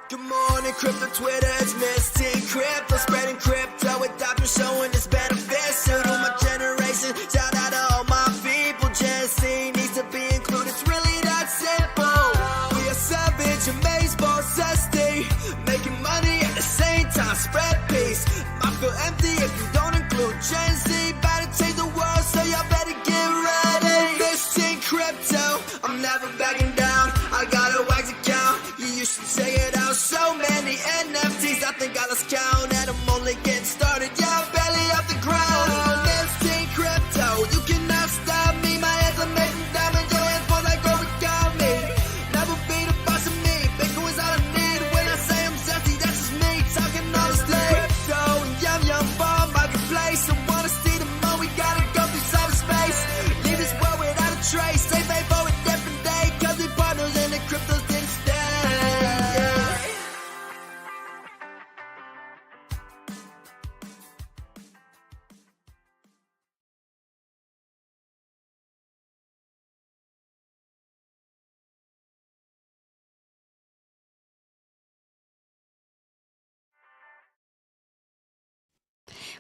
Good morning, crypto Twitter, it's Misty Crypto, spreading crypto with doctors showing its benefits to my generation. Shout out to all my people, Gen Z needs to be included, it's really that simple. We are savage, amazed, boss, SD, making money at the same time, spread peace. I feel empty if you don't include Gen Z, about to change the world, so y'all better get ready. Misty Crypto, I'm never backing down, I got a wax account, you should check it out. So many NFTs, I think I lost count, and I'm only getting started. Yeah, I'm barely off the ground. Misty Crypto, you cannot stop me. My hands are made from diamonds, your hands fall like origami. Never be the boss of me. Bitcoin's all I need. When I say I'm zesty, that's just me talking honestly. Crypto and yum ball marketplace. I wanna see the more. We gotta go through cyberspace. Leave this world without a trace. Stay faithful a different day, 'cause we partners in the cryptos didn't stay.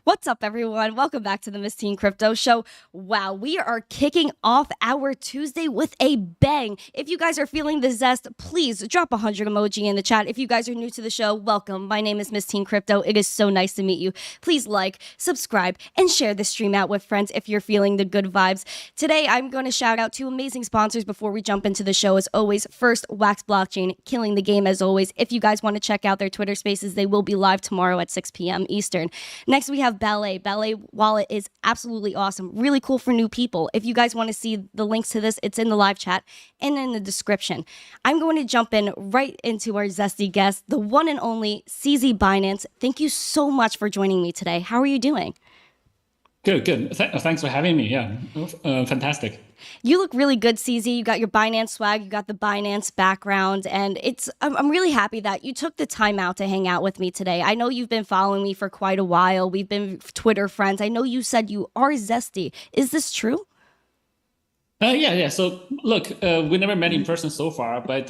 What's up, everyone? Welcome back to the Miss Teen Crypto Show. Wow, we are kicking off our Tuesday with a bang. If you guys are feeling the zest, please drop 100 emoji in the chat. If you guys are new to the show, welcome. My name is Miss Teen Crypto. It is so nice to meet you. Please like, subscribe, and share this stream out with friends if you're feeling the good vibes. Today, I'm going to shout out two amazing sponsors before we jump into the show. As always, first, Wax Blockchain, killing the game as always. If you guys want to check out their Twitter spaces, they will be live tomorrow at 6 p.m. Eastern. Next, we have Ballet. Ballet wallet is absolutely awesome. Really cool for new people. If you guys want to see the links to this, it's in the live chat and in the description. I'm going to jump in right into our zesty guest, the one and only CZ Binance. Thank you so much for joining me today. How are you doing? Good. Thanks for having me. Yeah, fantastic. You look really good, CZ. You got your Binance swag, you got the Binance background, and I'm really happy that you took the time out to hang out with me today. I know you've been following me for quite a while. We've been Twitter friends. I know you said you are zesty. Is this true? Yeah. So look, we never met in person so far, but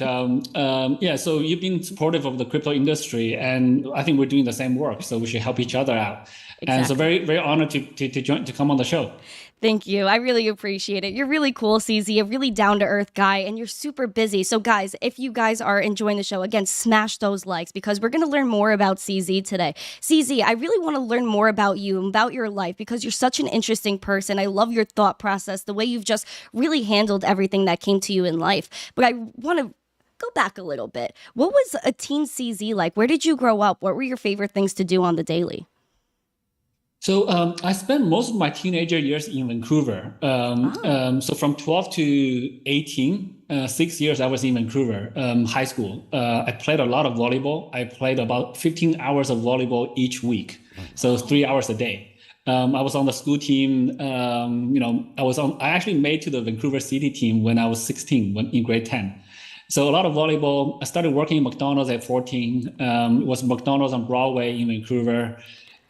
yeah. So you've been supportive of the crypto industry, and I think we're doing the same work. So we should help each other out. Exactly. And so very honored to come on the show. Thank you. I really appreciate it. You're really cool, CZ, a really down-to-earth guy, and you're super busy. So guys, if you guys are enjoying the show, again, smash those likes because we're going to learn more about CZ today. CZ, I really want to learn more about you, about your life, because you're such an interesting person. I love your thought process, the way you've just really handled everything that came to you in life. But I want to go back a little bit. What was a teen CZ like? Where did you grow up? What were your favorite things to do on the daily? So I spent most of my teenager years in Vancouver. So from 12 to 18, 6 years I was in Vancouver, high school. I played a lot of volleyball. I played about 15 hours of volleyball each week. So 3 hours a day. I was on the school team. I actually made to the Vancouver City team when I was 16, in grade 10. So a lot of volleyball. I started working in McDonald's at 14. It was McDonald's on Broadway in Vancouver.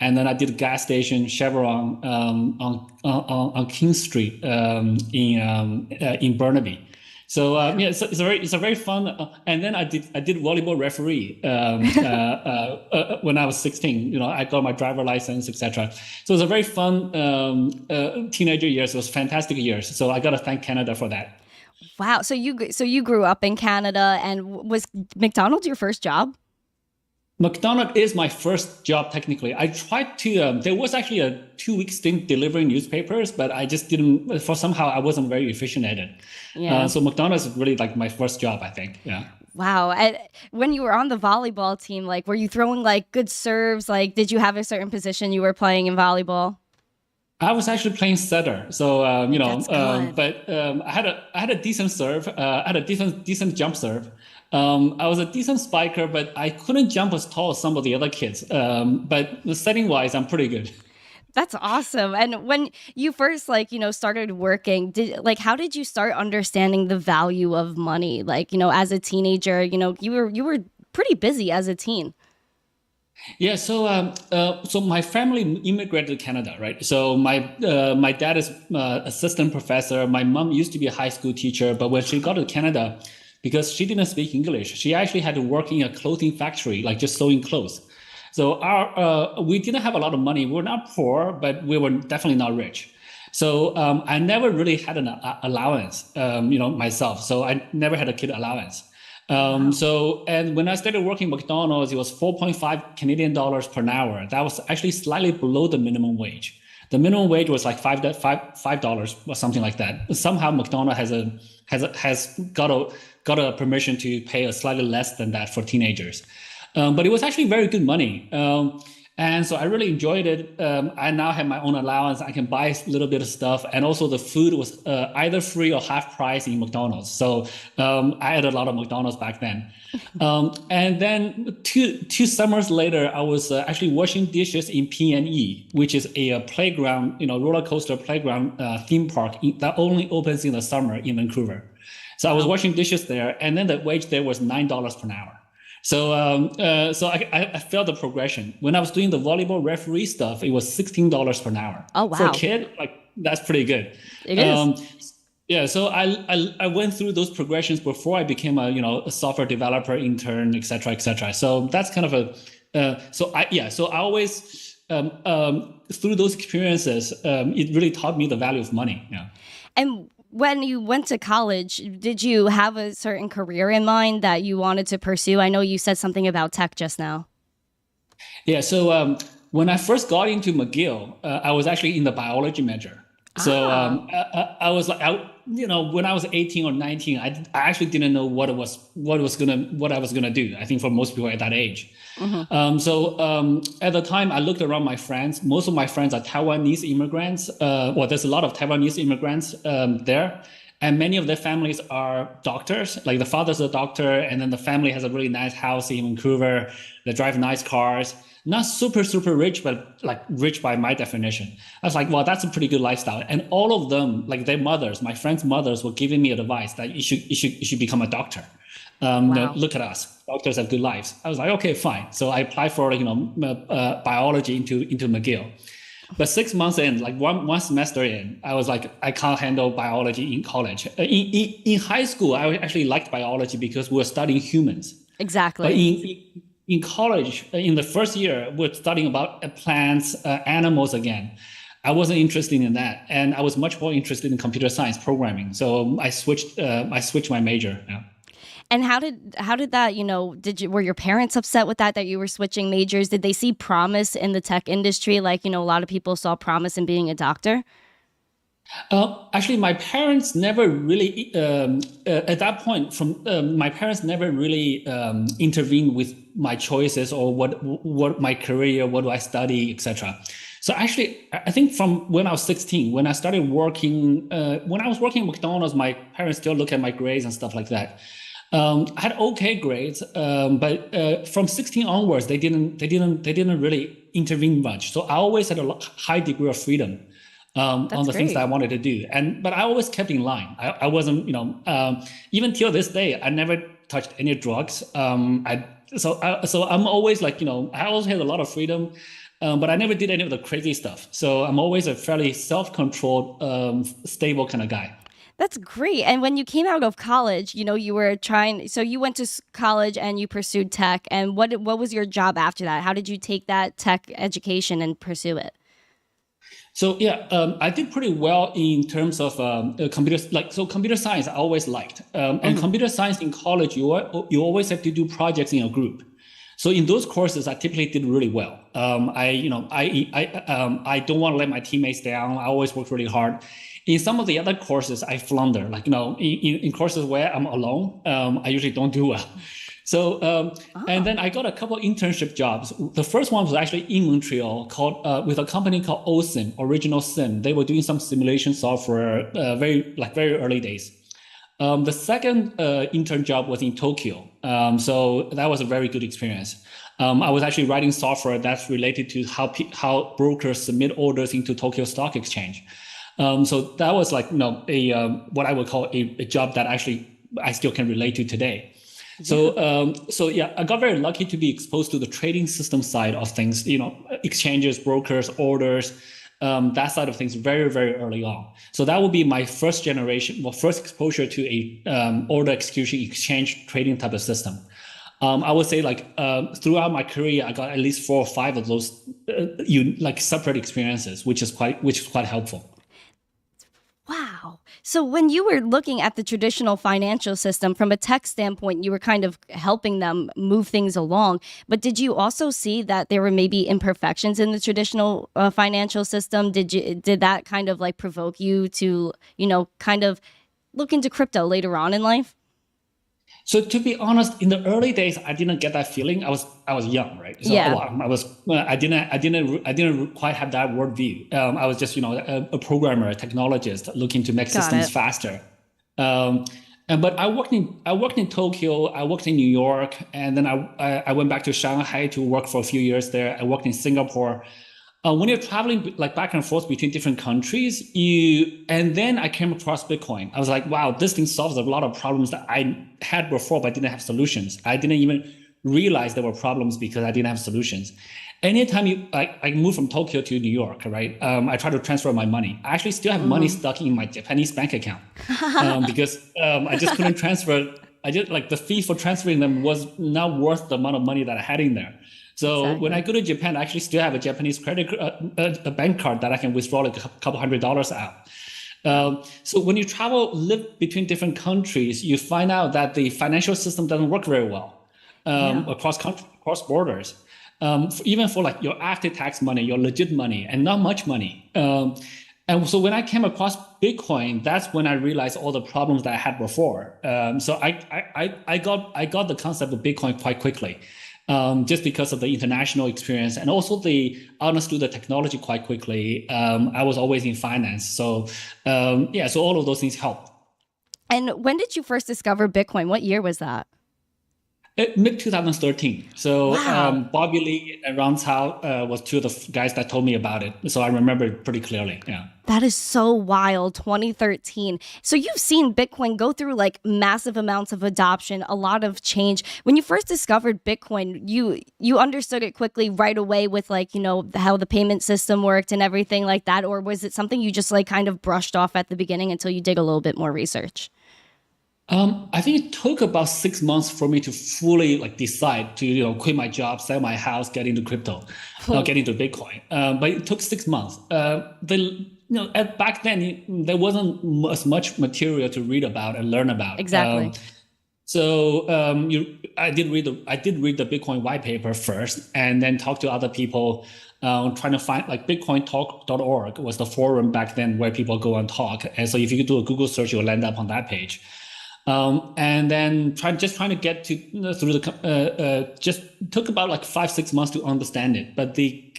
And then I did a gas station, Chevron, on King Street in Burnaby. So yeah, it's a very fun. And then I did volleyball referee when I was 16. I got my driver license, etc. So it was a very fun teenager years. It was fantastic years. So I got to thank Canada for that. Wow. So you grew up in Canada, and was McDonald's your first job? McDonald's is my first job, technically. I tried to, there was actually a 2-week stint delivering newspapers, but I just didn't, somehow I wasn't very efficient at it. Yeah. So McDonald's is really like my first job, I think. Yeah. Wow. When you were on the volleyball team, like, were you throwing like good serves? Like, did you have a certain position you were playing in volleyball? I was actually playing setter, so but I had a decent serve. I had a decent jump serve. I was a decent spiker, but I couldn't jump as tall as some of the other kids. But setting wise, I'm pretty good. That's awesome. And when you first started working, how did you start understanding the value of money? As a teenager, you were pretty busy as a teen. Yeah, so my family immigrated to Canada, right? So my dad is assistant professor. My mom used to be a high school teacher, but when she got to Canada, because she didn't speak English. She actually had to work in a clothing factory, like just sewing clothes. So we didn't have a lot of money. We were not poor, but we were definitely not rich. So I never really had an allowance, myself. So I never had a kid allowance. Wow. So, and when I started working McDonald's, it was 4.5 Canadian dollars per hour. That was actually slightly below the minimum wage. The minimum wage was like $5 or something like that. Somehow McDonald's has got a permission to pay a slightly less than that for teenagers. But it was actually very good money. And so I really enjoyed it. I now have my own allowance. I can buy a little bit of stuff. And also the food was either free or half price in McDonald's. So I had a lot of McDonald's back then. And then two summers later, I was actually washing dishes in P&E, which is a playground, roller coaster playground theme park that only opens in the summer in Vancouver. So I was washing dishes there. And then the wage there was $9 per hour. So I felt the progression. When I was doing the volleyball referee stuff, it was $16 per hour. Oh, wow. For a kid, that's pretty good. It is. Yeah, so I went through those progressions before I became a software developer, intern, et cetera. So that's kind of so I always through those experiences, it really taught me the value of money. Yeah. And when you went to college, did you have a certain career in mind that you wanted to pursue? I know you said something about tech just now. Yeah, so when I first got into McGill, I was actually in the biology major. So I was like, when I was 18 or 19, I actually didn't know what I was gonna do. I think for most people at that age. So at the time, I looked around my friends. Most of my friends are Taiwanese immigrants. There's a lot of Taiwanese immigrants there, and many of their families are doctors. Like the father's a doctor, and then the family has a really nice house in Vancouver. They drive nice cars. Not super rich, but like rich by my definition. I was like, well, that's a pretty good lifestyle. And all of them, like their mothers, my friends' mothers, were giving me advice that you should become a doctor. Wow. Look at us, doctors have good lives. I was like, okay, fine. So I applied for biology into McGill. But 6 months in, like one semester in, I was like, I can't handle biology in college. In high school, I actually liked biology because we were studying humans. Exactly. But in college, in the first year, we're studying about plants, animals again. I wasn't interested in that, and I was much more interested in computer science programming. So I switched my major. Yeah. And how did that, were your parents upset with that you were switching majors? Did they see promise in the tech industry? Like, a lot of people saw promise in being a doctor. Actually, my parents never really, at that point, my parents never really intervened with my choices or what my career, what do I study, etc. So actually, I think from when I was 16, when I started working, when I was working at McDonald's, my parents still look at my grades and stuff like that. I had okay grades, but from 16 onwards, they didn't really intervene much. So I always had a high degree of freedom. On the things that I wanted to do. But I always kept in line. I wasn't, even till this day, I never touched any drugs. So I'm always like, I always had a lot of freedom, but I never did any of the crazy stuff. So I'm always a fairly self-controlled, stable kind of guy. That's great. And when you came out of college, you were so you went to college and you pursued tech. And what was your job after that? How did you take that tech education and pursue it? So I did pretty well in terms of computer science. I always liked, and computer science in college, you always have to do projects in a group. So in those courses, I typically did really well. I don't want to let my teammates down. I always work really hard. In some of the other courses, I flounder. Like in courses where I'm alone, I usually don't do well. So, and then I got a couple of internship jobs. The first one was actually in Montreal with a company called OSIM, Original Sim. They were doing some simulation software, very early days. The second intern job was in Tokyo. So that was a very good experience. I was actually writing software that's related to how brokers submit orders into Tokyo Stock Exchange. So that was what I would call a job that actually I still can relate to today. So, I got very lucky to be exposed to the trading system side of things, exchanges, brokers, orders. that side of things very, very early on. So that would be my first generation, first exposure to a order execution exchange trading type of system. I would say like throughout my career, I got at least 4 or 5 of those like separate experiences, which is quite helpful. Wow. So when you were looking at the traditional financial system from a tech standpoint, you were kind of helping them move things along. But did you also see that there were maybe imperfections in the traditional financial system? Did that kind of like provoke you to, kind of look into crypto later on in life? So to be honest, in the early days, I didn't get that feeling. I was young, right? So Yeah. I didn't quite have that worldview. I was just a programmer, a technologist, looking to make systems faster. But I worked in Tokyo, I worked in New York, and then I went back to Shanghai to work for a few years there. I worked in Singapore. When you're traveling like back and forth between different countries, and then I came across Bitcoin. I was like, wow, this thing solves a lot of problems that I had before, but didn't have solutions. I didn't even realize there were problems because I didn't have solutions. Anytime I moved from Tokyo to New York, right? I tried to transfer my money. I actually still have money stuck in my Japanese bank account because I just couldn't transfer. I just like the fee for transferring them was not worth the amount of money that I had in there. So when I go to Japan, I actually still have a Japanese a bank card that I can withdraw like a couple $100s out. So when you live between different countries, you find out that the financial system doesn't work very well across borders. Even for like your after-tax money, your legit money, and not much money. And so when I came across Bitcoin, that's when I realized all the problems that I had before. So I got the concept of Bitcoin quite quickly. Just because of the international experience, and also I understood the technology quite quickly. I was always in finance. So so all of those things helped. And when did you first discover Bitcoin? What year was that? Mid 2013. So Wow. Bobby Lee and Ron Cao was two of the guys that told me about it. So I remember it pretty clearly. Yeah. That is so wild, 2013. So you've seen Bitcoin go through like massive amounts of adoption, a lot of change. When you first discovered Bitcoin, you understood it quickly right away with like, how the payment system worked and everything like that? Or was it something you just like kind of brushed off at the beginning until you did a little bit more research? I think it took about 6 months for me to fully like decide to quit my job, sell my house, get into crypto, get into Bitcoin. But it took 6 months. Back then there wasn't as much material to read about and learn about. Exactly. I did read the Bitcoin white paper first, and then talk to other people. Trying to find like bitcointalk.org was the forum back then where people go and talk. And so if you do a Google search, you'll end up on that page. And then trying to get to through the just took about like 5-6 months to understand it. But the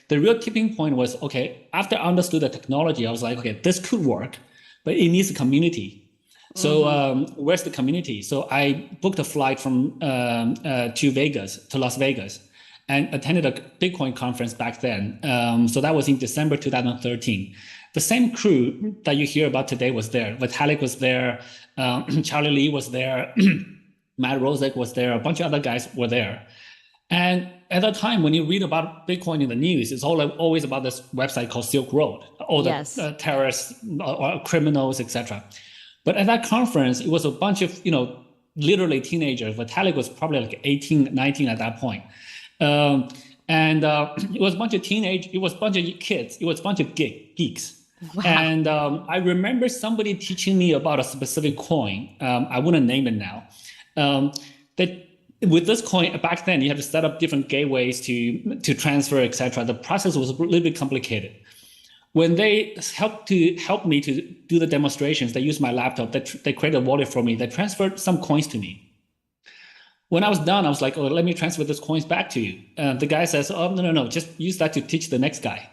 real tipping point was, okay, after I understood the technology, I was like, okay, this could work, but it needs a community. So where's the community? So I booked a flight from to Las Vegas, and attended a Bitcoin conference back then. So that was in December 2013. The same crew that you hear about today was there. Vitalik was there. Charlie Lee was there. Matt Rosek was there. A bunch of other guys were there. And at that time, when you read about Bitcoin in the news, it's always about this website called Silk Road, all the terrorists, or criminals, etc. But at that conference, it was a bunch of, literally teenagers. Vitalik was probably like 18, 19 at that point. It was a bunch of it was a bunch of kids. It was a bunch of geeks. Wow. And I remember somebody teaching me about a specific coin. I wouldn't name it now. That with this coin back then, you had to set up different gateways to transfer, etc. The process was a little bit complicated. When they helped me to do the demonstrations, they used my laptop. They created a wallet for me. They transferred some coins to me. When I was done, I was like, "Oh, let me transfer these coins back to you." The guy says, "Oh, no, just use that to teach the next guy."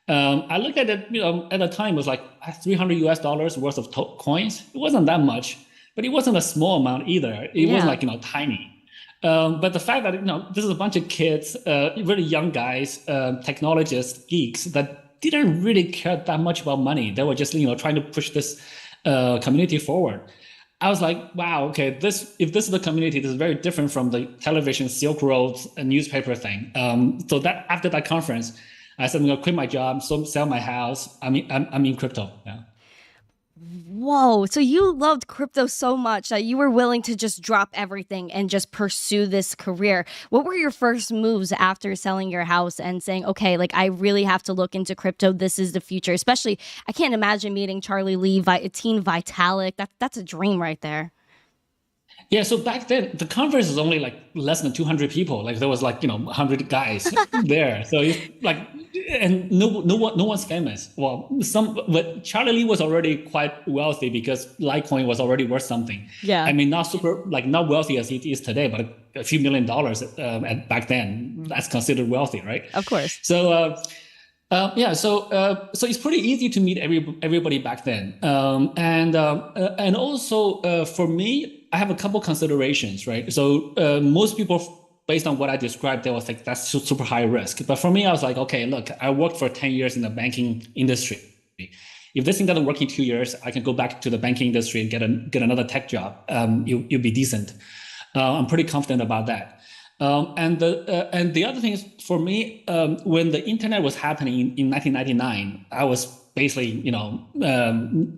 I looked at it, at the time it was like $300 worth of coins. It wasn't that much, but it wasn't a small amount either. It wasn't like, tiny. But the fact that, this is a bunch of kids, really young guys, technologists, geeks that didn't really care that much about money. They were just, trying to push this community forward. I was like, wow, okay, if this is the community, this is very different from the television Silk Road newspaper thing. So that after that conference, I said I'm gonna quit my job, so sell my house. I'm in crypto. Yeah. Whoa. So you loved crypto so much that you were willing to just drop everything and just pursue this career. What were your first moves after selling your house and saying, okay, like I really have to look into crypto. This is the future. Especially, I can't imagine meeting Charlie Lee, Teen Vitalik. That's a dream right there. Yeah, so back then the conference was only like less than 200 people. Like there was like 100 guys there. So it's like, and no one's famous. Well, but Charlie Lee was already quite wealthy because Litecoin was already worth something. Yeah. I mean, not wealthy as it is today, but a few $1 million back then. That's considered wealthy, right? Of course. So. So it's pretty easy to meet everybody back then, and also for me, I have a couple considerations, right? So most people, based on what I described, they was like that's super high risk. But for me, I was like, okay, look, I worked for 10 years in the banking industry. If this thing doesn't work in 2 years, I can go back to the banking industry and get another tech job. You'll be decent. I'm pretty confident about that. And the other thing is for me, when the internet was happening in 1999, I was basically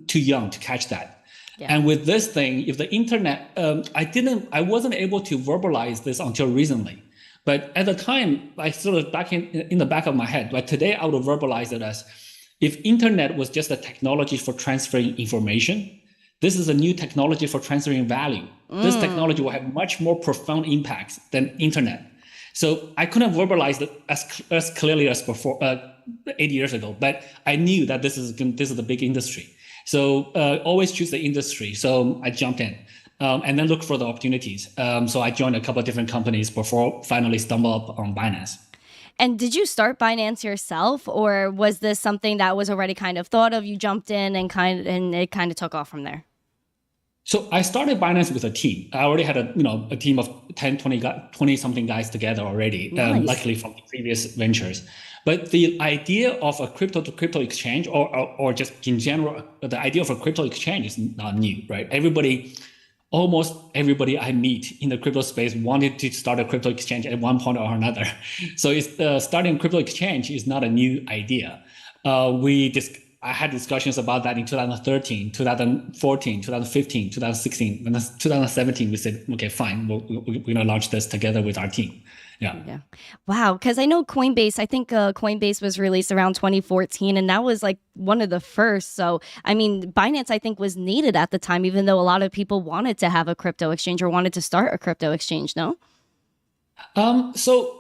too young to catch that. Yeah. And with this thing, if the internet, I wasn't able to verbalize this until recently. But at the time, I sort of back in the back of my head. But today, I would verbalize it as if internet was just a technology for transferring information. This is a new technology for transferring value. This technology will have much more profound impacts than internet. So I couldn't verbalize it as clearly as before 8 years ago, but I knew that this is a big industry. So always choose the industry. So I jumped in and then look for the opportunities. So I joined a couple of different companies before finally stumble up on Binance. And did you start Binance yourself, or was this something that was already kind of thought of? You jumped in and it kind of took off from there. So I started Binance with a team. I already had a team of 10, 20 something guys together already, nice. Luckily from previous ventures. But the idea of a crypto to crypto exchange or just in general, the idea of a crypto exchange is not new, right? Almost everybody I meet in the crypto space wanted to start a crypto exchange at one point or another. So starting a crypto exchange is not a new idea. I had discussions about that in 2013, 2014, 2015, 2016, and then 2017. We said, okay, fine, we're going to launch this together with our team. Yeah. Wow. Because I know Coinbase, I think Coinbase was released around 2014, and that was like one of the first. So, I mean, Binance, I think, was needed at the time, even though a lot of people wanted to have a crypto exchange or wanted to start a crypto exchange, no? So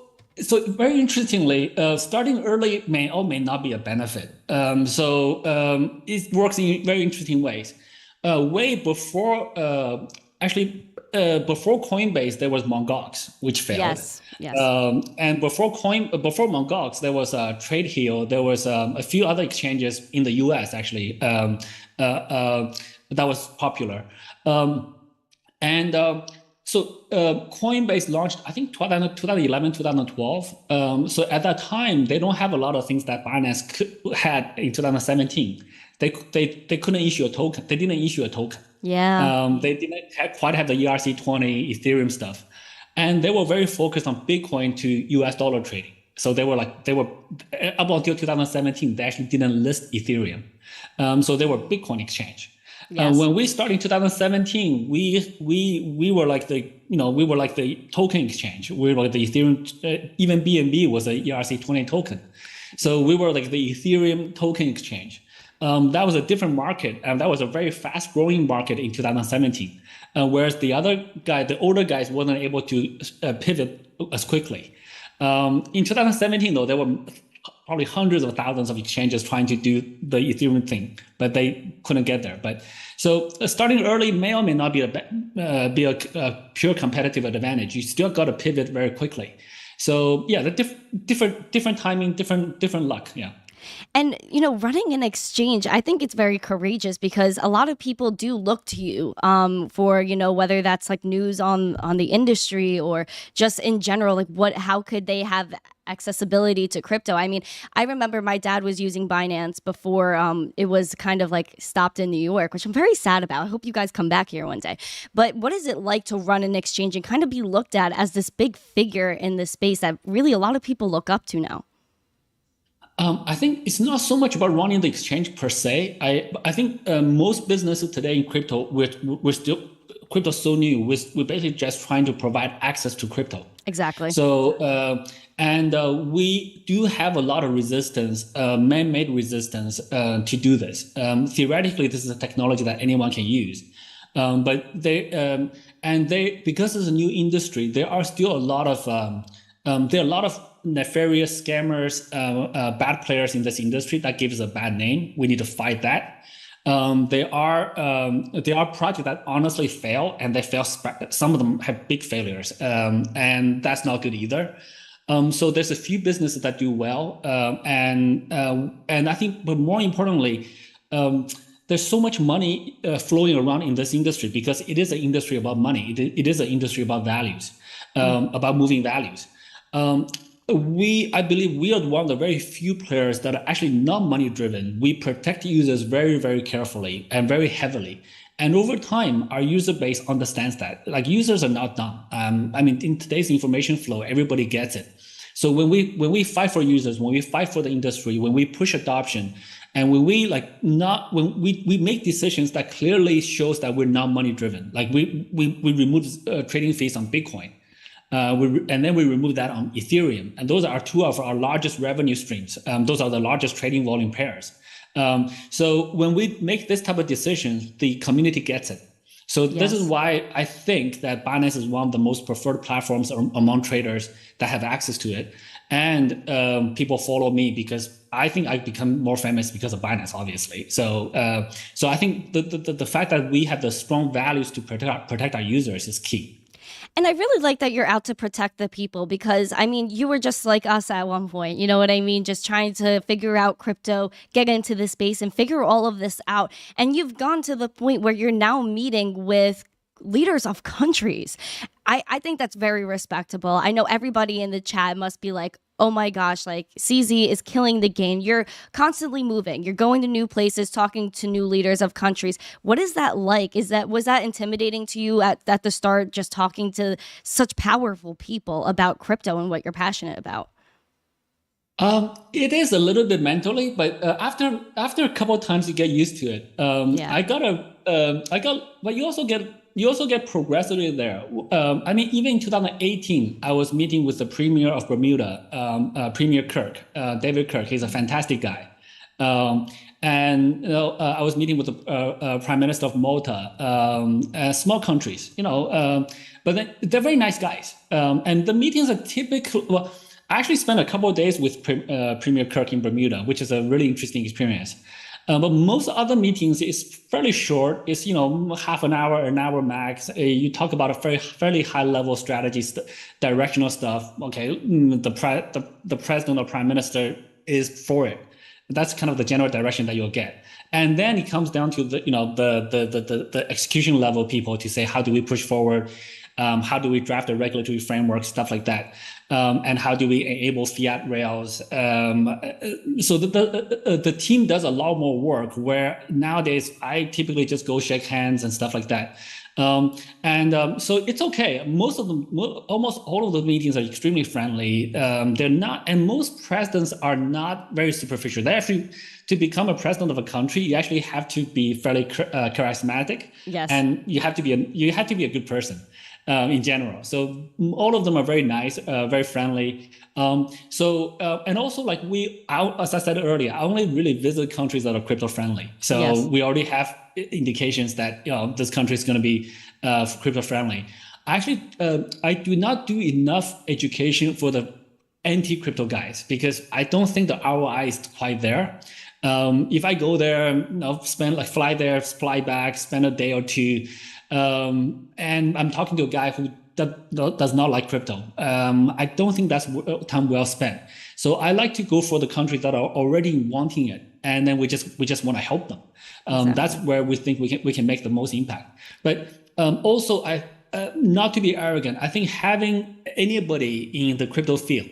very interestingly, starting early may or may not be a benefit. It works in very interesting ways. Way before, before Coinbase, there was Mt. Gox, which failed. Yes. And before Mt. Gox, there was TradeHill. There was a few other exchanges in the U.S. actually that was popular. So Coinbase launched, I think, 2011, 2012. So at that time, they don't have a lot of things that Binance had in 2017. They couldn't issue a token. They didn't issue a token. Yeah. They didn't quite have the ERC-20 Ethereum stuff. And they were very focused on Bitcoin to US dollar trading. So they were up until 2017, they actually didn't list Ethereum. So they were Bitcoin exchange. Yes. When we started in 2017, we were like the token exchange. We were like the Ethereum. Even BNB was a ERC-20 token, so we were like the Ethereum token exchange. That was a different market, and that was a very fast-growing market in 2017. Whereas the older guys, wasn't able to pivot as quickly. In 2017, though, there were probably hundreds of thousands of exchanges trying to do the Ethereum thing, but they couldn't get there. But so starting early may or may not be a pure competitive advantage. You still got to pivot very quickly. So yeah, the different timing, different luck. Yeah. And, running an exchange, I think it's very courageous because a lot of people do look to you for, whether that's like news on the industry or just in general, like how could they have accessibility to crypto? I mean, I remember my dad was using Binance before it was kind of like stopped in New York, which I'm very sad about. I hope you guys come back here one day. But what is it like to run an exchange and kind of be looked at as this big figure in this space that really a lot of people look up to now? I think it's not so much about running the exchange per se. I think most businesses today in crypto, we're still crypto's so new. We're basically just trying to provide access to crypto. Exactly. So we do have a lot of resistance, man-made resistance to do this. Theoretically, this is a technology that anyone can use. But because it's a new industry, there are still a lot of there are a lot of nefarious scammers, bad players in this industry that gives a bad name. We need to fight that. There are projects that honestly fail, and they fail. Some of them have big failures, and that's not good either. So there's a few businesses that do well, and I think, but more importantly, there's so much money flowing around in this industry because it is an industry about money. It is an industry about values, about moving values. I believe we are one of the very few players that are actually not money driven. We protect users very, very carefully and very heavily. And over time, our user base understands that. Like, users are not dumb. I mean, in today's information flow, everybody gets it. So when we fight for users, when we fight for the industry, when we push adoption, and when we make decisions that clearly shows that we're not money driven, like we remove trading fees on Bitcoin. And then we remove that on Ethereum. And those are two of our largest revenue streams. Those are the largest trading volume pairs. So when we make this type of decisions, the community gets it. So this is why I think that Binance is one of the most preferred platforms among traders that have access to it. And people follow me because I think I've become more famous because of Binance, obviously. So I think the fact that we have the strong values to protect our users is key. And I really like that you're out to protect the people because, I mean, you were just like us at one point, you know what I mean? Just trying to figure out crypto, get into this space and figure all of this out. And you've gone to the point where you're now meeting with leaders of countries. I think that's very respectable. I know everybody in the chat must be like, oh my gosh, like CZ is killing the game. You're constantly moving. You're going to new places, talking to new leaders of countries. What is that like? Was that intimidating to you at the start, just talking to such powerful people about crypto and what you're passionate about? It is a little bit mentally, but after a couple of times you get used to it. But you also get progressively there. I mean, even in 2018, I was meeting with the Premier of Bermuda, Premier Kirk, David Kirk. He's a fantastic guy. I was meeting with the Prime Minister of Malta, small countries, but they're very nice guys. And the meetings are typical. Well, I actually spent a couple of days with Premier Kirk in Bermuda, which is a really interesting experience. But most other meetings is fairly short. It's half an hour max. You talk about a fairly high level strategy, directional stuff. Okay, the president or prime minister is for it. That's kind of the general direction that you'll get. And then it comes down to the execution level people to say, how do we push forward? How do we draft a regulatory framework, stuff like that? And how do we enable fiat rails? So the team does a lot more work, where nowadays I typically just go shake hands and stuff like that. So it's okay. Almost all of the meetings are extremely friendly. They're not, and most presidents are not very superficial. They actually, to become a president of a country, you actually have to be fairly charismatic. Yes. And you have to be a good person. In general. So all of them are very nice, very friendly. And also as I said earlier, I only really visit countries that are crypto friendly. So we already have indications that, this country is going to be crypto friendly. Actually, I do not do enough education for the anti-crypto guys because I don't think the ROI is quite there. If I go there, fly there, fly back, spend a day or two, and I'm talking to a guy who does not like crypto. I don't think that's time well spent. So I like to go for the countries that are already wanting it, and then we just want to help them. Exactly. That's where we think we can make the most impact. But also, not to be arrogant, I think having anybody in the crypto field,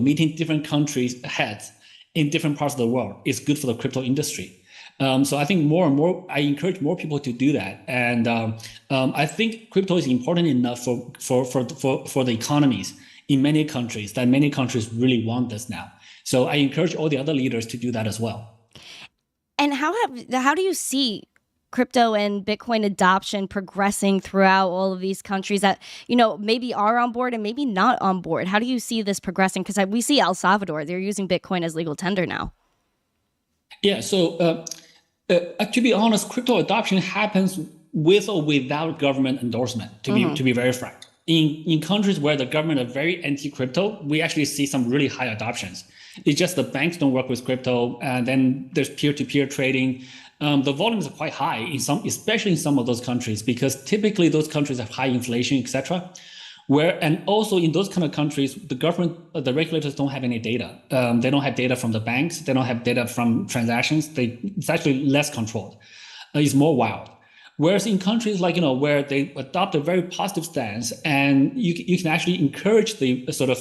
meeting different countries' heads in different parts of the world is good for the crypto industry. So I think more and more, I encourage more people to do that. And I think crypto is important enough for the economies in many countries that many countries really want this now. So I encourage all the other leaders to do that as well. And how do you see crypto and Bitcoin adoption progressing throughout all of these countries that, maybe are on board and maybe not on board? How do you see this progressing? Because we see El Salvador, they're using Bitcoin as legal tender now. Yeah, so to be honest, crypto adoption happens with or without government endorsement, to be very frank. In countries where the government are very anti-crypto, we actually see some really high adoptions. It's just the banks don't work with crypto, and then there's peer-to-peer trading. The volumes are quite high especially in some of those countries, because typically those countries have high inflation, etc. And also in those kind of countries, the government, the regulators don't have any data. They don't have data from the banks. They don't have data from transactions. It's actually less controlled. It's more wild. Whereas in countries like, where they adopt a very positive stance, and you can actually encourage the sort of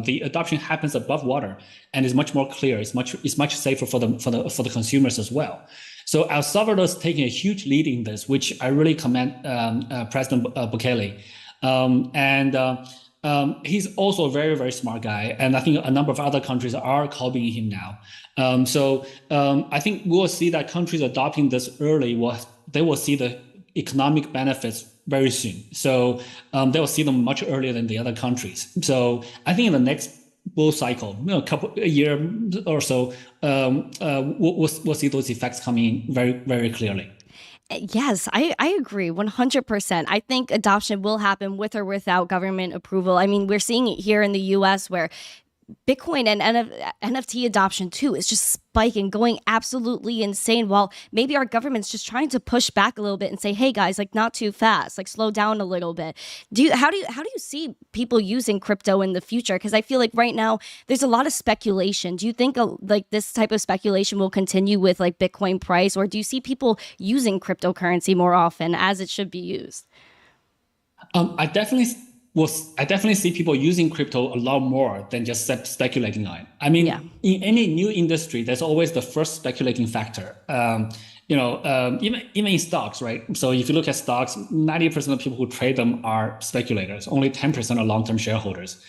the adoption happens above water and is much more clear. It's much safer for the consumers as well. So El Salvador is taking a huge lead in this, which I really commend President Bukele. He's also a very, very smart guy. And I think a number of other countries are copying him now. I think we'll see that countries adopting this early, they will see the economic benefits very soon. So they will see them much earlier than the other countries. So I think in the next bull cycle, a year or so, we'll see those effects coming very, very clearly. Yes, I agree 100%. I think adoption will happen with or without government approval. I mean, we're seeing it here in the US where Bitcoin and NFT adoption too is just spiking, going absolutely insane, while maybe our government's just trying to push back a little bit and say, hey guys, like not too fast, like slow down a little bit. How do you see people using crypto in the future? Because I feel like right now there's a lot of speculation. Do you think like this type of speculation will continue with like Bitcoin price, or do you see people using cryptocurrency more often as it should be used? I definitely see people using crypto a lot more than just speculating on it. I mean, in any new industry, there's always the first speculating factor. Even in stocks, right? So if you look at stocks, 90% of people who trade them are speculators. Only 10% are long-term shareholders.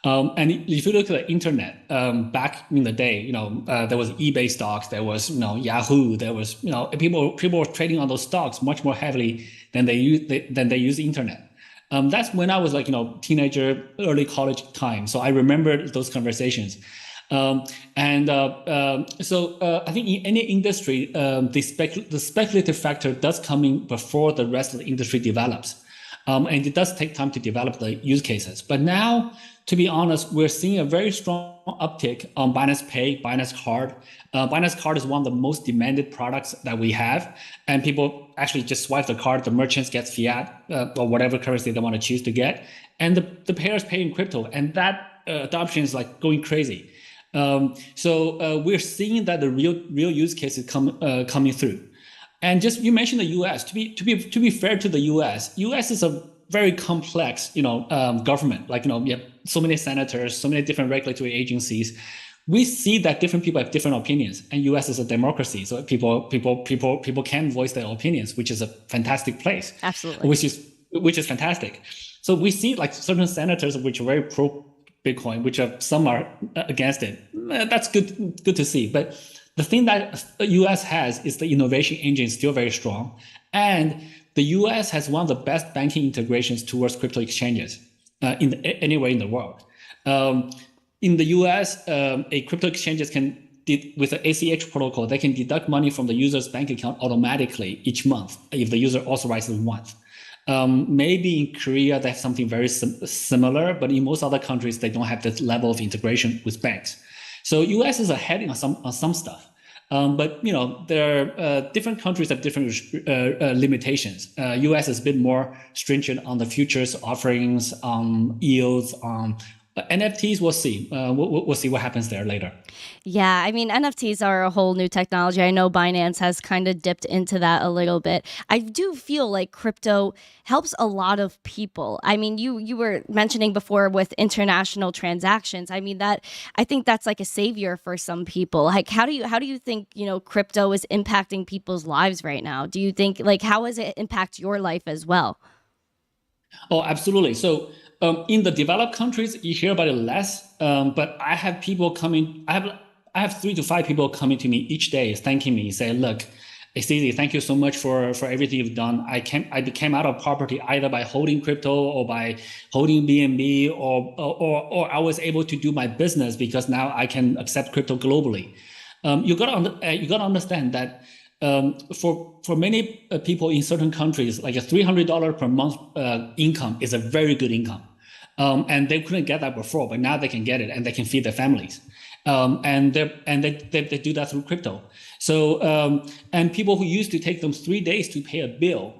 And if you look at the internet, back in the day, there was eBay stocks, there was Yahoo, there was people were trading on those stocks much more heavily than they use the internet. That's when I was like, teenager, early college time. So I remember those conversations. So I think in any industry, the speculative factor does come in before the rest of the industry develops. And it does take time to develop the use cases. But now, to be honest, we're seeing a very strong uptick on Binance Pay, Binance Card. Binance Card is one of the most demanded products that we have. And people actually just swipe the card, the merchants get fiat or whatever currency they want to choose to get. And the payers pay in crypto. And that adoption is like going crazy. So we're seeing that the real use cases coming through. And just you mentioned the U.S. To be fair to the U.S. is a very complex government. Like you have so many senators, so many different regulatory agencies. We see that different people have different opinions, and U.S. is a democracy, so people can voice their opinions, which is a fantastic place. Absolutely, which is fantastic. So we see like certain senators which are very pro Bitcoin, some are against it. That's good to see, but the thing that the US has is the innovation engine is still very strong. And the US has one of the best banking integrations towards crypto exchanges anywhere in the world. In the US, a crypto exchanges with the ACH protocol, they can deduct money from the user's bank account automatically each month if the user authorizes once. Maybe in Korea, they have something very similar, but in most other countries, they don't have this level of integration with banks. So US is ahead on some stuff. But there are different countries have different limitations. US is a bit more stringent on the futures offerings, on yields, on NFTs. We'll see. We'll see what happens there later. Yeah, I mean, NFTs are a whole new technology. I know Binance has kind of dipped into that a little bit. I do feel like crypto helps a lot of people. I mean, you were mentioning before with international transactions. I mean, I think that's like a savior for some people. Like, how do you think, crypto is impacting people's lives right now? Do you think, like, how does it impact your life as well? Oh, absolutely. So in the developed countries, you hear about it less. But I have people coming. I have 3 to 5 people coming to me each day, thanking me, say, "Look, it's easy. Thank you so much for everything you've done. I became out of poverty either by holding crypto or by holding BNB, or I was able to do my business because now I can accept crypto globally." You gotta understand that for many people in certain countries, like a $300 per month income is a very good income, and they couldn't get that before, but now they can get it and they can feed their families. And they do that through crypto. So and people who used to take them 3 days to pay a bill,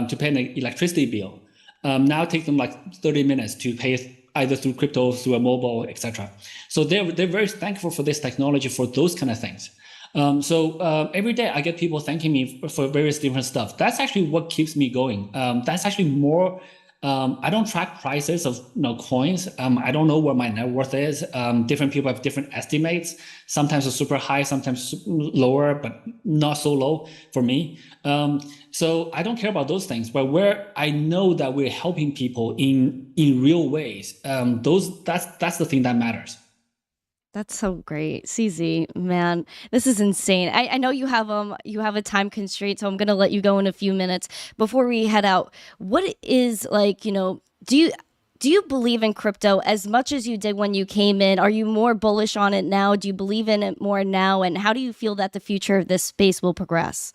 to pay an electricity bill, now take them like 30 minutes to pay either through crypto, through a mobile, etc. So they're very thankful for this technology for those kind of things. So every day I get people thanking me for various different stuff. That's actually what keeps me going. That's actually more. I don't track prices of coins. I don't know what my net worth is. Different people have different estimates. Sometimes it's super high, sometimes lower, but not so low for me. So I don't care about those things. But where I know that we're helping people in real ways, that's the thing that matters. That's so great. CZ, man, this is insane. I know you have a time constraint, so I'm gonna let you go in a few minutes. Before we head out, what is do you believe in crypto as much as you did when you came in? Are you more bullish on it now? Do you believe in it more now? And how do you feel that the future of this space will progress?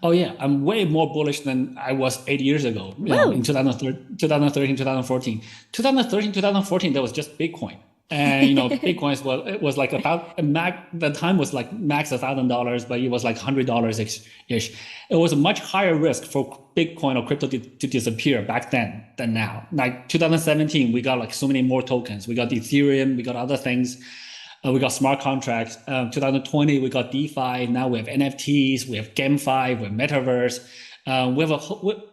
Oh yeah, I'm way more bullish than I was 8 years ago. In 2013, 2014. 2013, 2014, there was just Bitcoin. And Bitcoin was like about the time was like max $1,000, but it was like $100 ish. It was a much higher risk for Bitcoin or crypto to disappear back then than now. Like 2017, we got like so many more tokens. We got Ethereum, we got other things. We got smart contracts. 2020, we got DeFi. Now we have NFTs, we have GameFi, we have Metaverse. We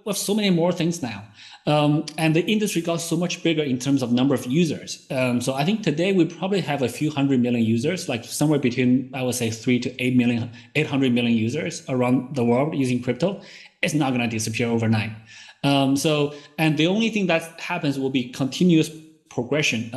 have so many more things now. And the industry got so much bigger in terms of number of users. So I think today we probably have a few 100 million users, like somewhere between, I would say 3 to 800 million users around the world using crypto. It's not going to disappear overnight. And the only thing that happens will be continuous progression,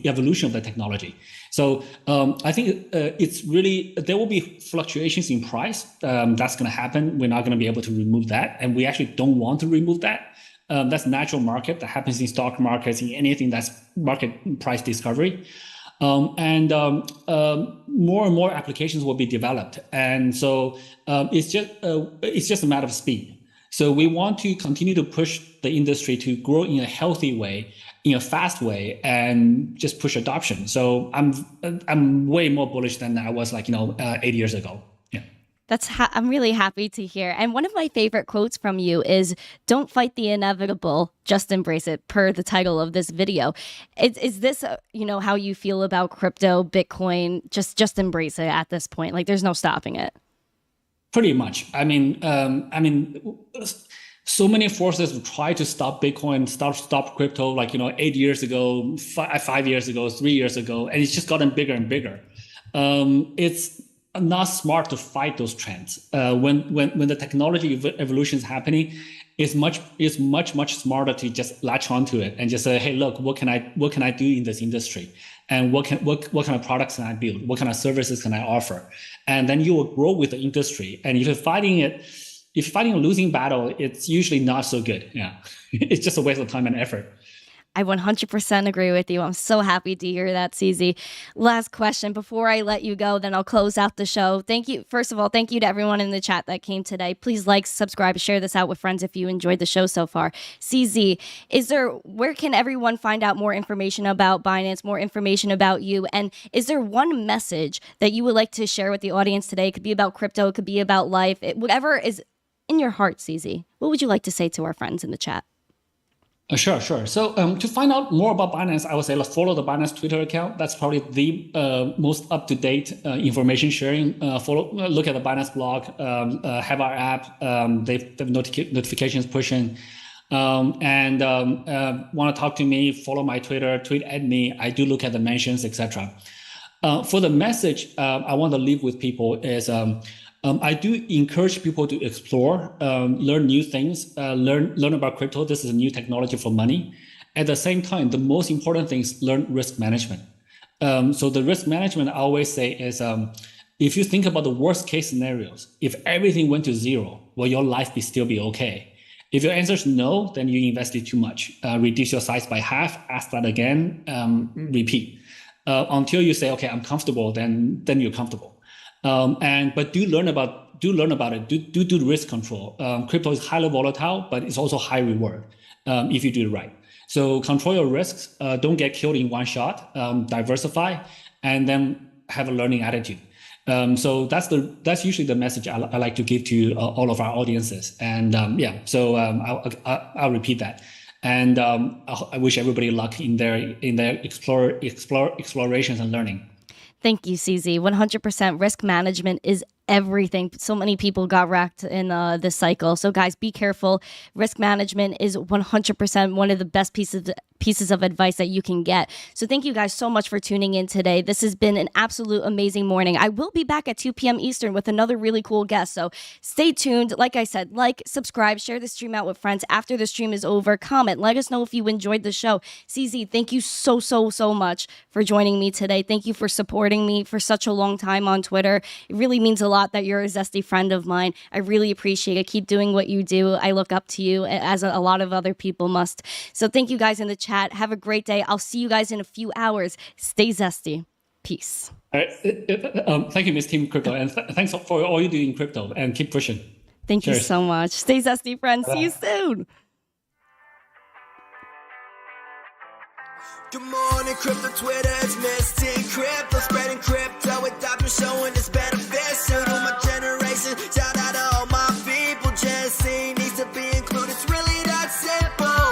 evolution of the technology. So I think it's really, there will be fluctuations in price. That's going to happen. We're not going to be able to remove that. And we actually don't want to remove that. That's natural market that happens in stock markets, in anything that's market price discovery. More and more applications will be developed. And so it's just a matter of speed. So we want to continue to push the industry to grow in a healthy way, in a fast way, and just push adoption. So I'm way more bullish than I was 8 years ago. Yeah. I'm really happy to hear. And one of my favorite quotes from you is, "Don't fight the inevitable, just embrace it," per the title of this video. Is this, how you feel about crypto, Bitcoin, just embrace it at this point? Like there's no stopping it. Pretty much. I mean, so many forces try to stop Bitcoin, stop crypto, 8 years ago, 5 years ago, 3 years ago, and it's just gotten bigger and bigger. It's not smart to fight those trends. When the technology evolution is happening, it's much smarter to just latch onto it and just say, hey, look, what can I do in this industry, and what kind of products can I build, what kind of services can I offer, and then you will grow with the industry. And if you're fighting a losing battle, it's usually not so good. Yeah, it's just a waste of time and effort. I 100% agree with you. I'm so happy to hear that, CZ. Last question before I let you go, then I'll close out the show. Thank you. First of all, thank you to everyone in the chat that came today. Please like, subscribe, share this out with friends if you enjoyed the show so far. CZ, where can everyone find out more information about Binance, more information about you? And is there one message that you would like to share with the audience today? It could be about crypto, it could be about life, whatever is in your heart, CZ. What would you like to say to our friends in the chat? Sure. So to find out more about Binance, I would say follow the Binance Twitter account. That's probably the most up-to-date information sharing. Look at the Binance blog, have our app. They have notifications pushing. And want to talk to me, follow my Twitter, tweet at me. I do look at the mentions, etc. For the message I want to leave with people is I do encourage people to explore, learn new things, learn about crypto. This is a new technology for money. At the same time, the most important thing is learn risk management. So the risk management I always say is, if you think about the worst case scenarios, if everything went to zero, will your life still be okay? If your answer is no, then you invested too much. Reduce your size by half, ask that again, repeat. Until you say, okay, I'm comfortable, then you're comfortable. But do learn about it. Do risk control. Crypto is highly volatile, but it's also high reward if you do it right. So control your risks. Don't get killed in one shot. Diversify, and then have a learning attitude. So that's usually the message I like to give to all of our audiences. And I'll repeat that. And I wish everybody luck in their explorations and learning. Thank you, CZ. 100% risk management is everything. So many people got wrecked in this cycle. So guys, be careful. Risk management is 100% one of the best pieces of advice that you can get. So thank you guys so much for tuning in today. This has been an absolute amazing morning. I will be back at 2 p.m. Eastern with another really cool guest. So stay tuned. Like I said, subscribe, share the stream out with friends. After the stream is over, comment. Let us know if you enjoyed the show. CZ, thank you so much for joining me today. Thank you for supporting me for such a long time on Twitter. It really means a lot that you're a zesty friend of mine. I really appreciate it. Keep doing what you do. I look up to you, as a lot of other people must. So thank you guys in the chat. Have a great day. I'll see you guys in a few hours. Stay zesty. Peace. Thank you, Miss Team Crypto, and thanks for all you do in crypto, and keep pushing. Thank you so much. Stay zesty, friends. See you soon. Good morning, crypto Twitter, it's Miss Team Crypto, spreading crypto adoption, showing its benefits to my generation. Shout out to all my people, Jesse needs to be included, it's really that simple.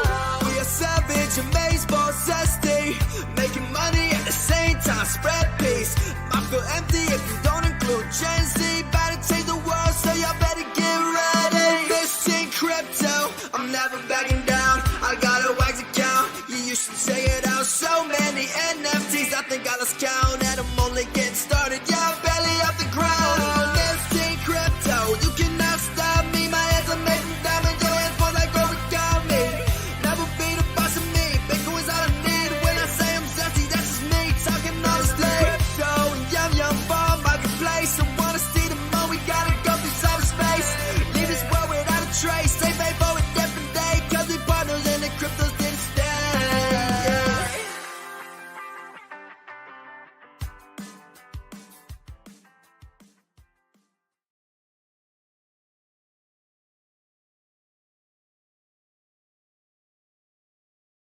We are savage, amazeball, zesty, making money at the same time, spread peace. I feel empty if you don't include Gen Z, about to change the world, so y'all better get ready. Miss Team Crypto, I'm never backing down, I got a wax account, you should check it out. So many NFTs, I think I lost count.